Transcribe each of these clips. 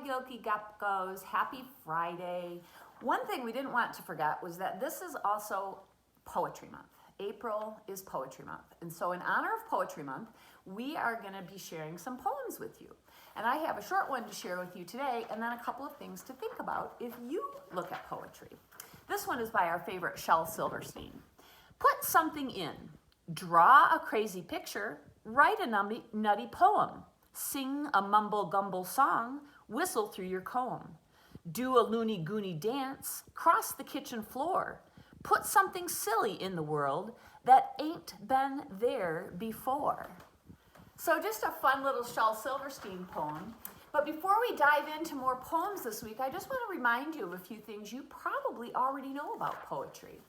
Gilky Geckos. Happy Friday. One thing we didn't want to forget was that this is also Poetry Month. April is Poetry Month. And so in honor of Poetry Month, we are going to be sharing some poems with you. And I have a short one to share with you today, and then a couple of things to think about if you look at poetry. This one is by our favorite Shel Silverstein. Put something in. Draw a crazy picture. Write a nutty poem. Sing a mumble-gumble song. Whistle through your comb. Do a loony-goony dance. Cross the kitchen floor. Put something silly in the world that ain't been there before. So just a fun little Shel Silverstein poem. But before we dive into more poems this week, I just want to remind you of a few things you probably already know about poetry.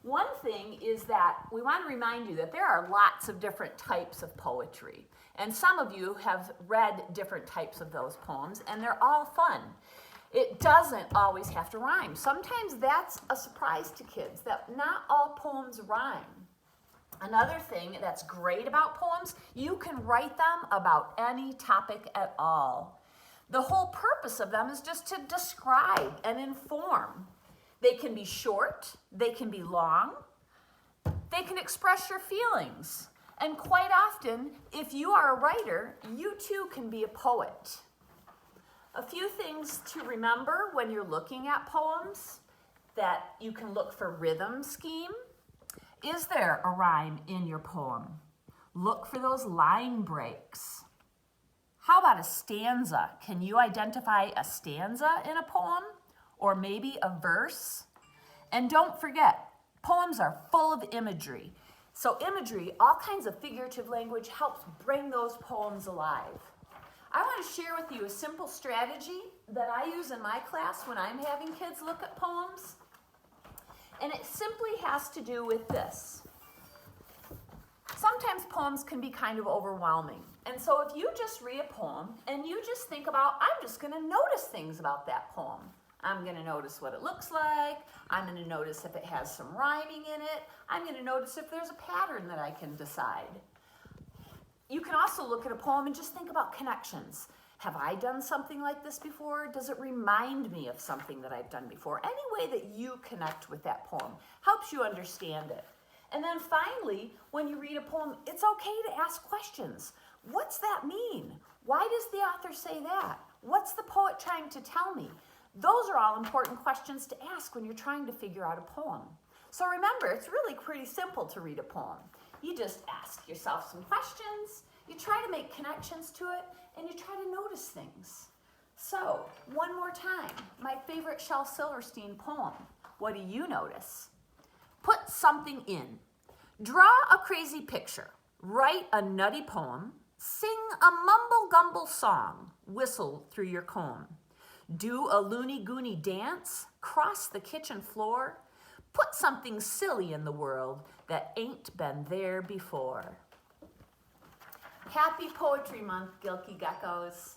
One thing is that we want to remind you that there are lots of different types of poetry. And some of you have read different types of those poems, and they're all fun. It doesn't always have to rhyme. Sometimes that's a surprise to kids, that not all poems rhyme. Another thing that's great about poems, you can write them about any topic at all. The whole purpose of them is just to describe and inform. They can be short, they can be long, they can express your feelings. And quite often, if you are a writer, you too can be a poet. A few things to remember when you're looking at poems, that you can look for rhythm scheme. Is there a rhyme in your poem? Look for those line breaks. How about a stanza? Can you identify a stanza in a poem? Or maybe a verse? And don't forget, poems are full of imagery. So imagery, all kinds of figurative language, helps bring those poems alive. I want to share with you a simple strategy that I use in my class when I'm having kids look at poems. And it simply has to do with this. Sometimes poems can be kind of overwhelming. And so if you just read a poem and you just think about, I'm just going to notice things about that poem. I'm going to notice what it looks like. I'm going to notice if it has some rhyming in it. I'm going to notice if there's a pattern that I can decide. You can also look at a poem and just think about connections. Have I done something like this before? Does it remind me of something that I've done before? Any way that you connect with that poem helps you understand it. And then finally, when you read a poem, it's okay to ask questions. What's that mean? Why does the author say that? What's the poet trying to tell me? Those are all important questions to ask when you're trying to figure out a poem. So remember, it's really pretty simple to read a poem. You just ask yourself some questions, you try to make connections to it, and you try to notice things. So, one more time, my favorite Shel Silverstein poem. What do you notice? Put something in. Draw a crazy picture. Write a nutty poem. Sing a mumble-gumble song. Whistle through your comb. Do a loony-goony dance. Cross the kitchen floor. Put something silly in the world that ain't been there before. Happy Poetry Month, Gilky Geckos.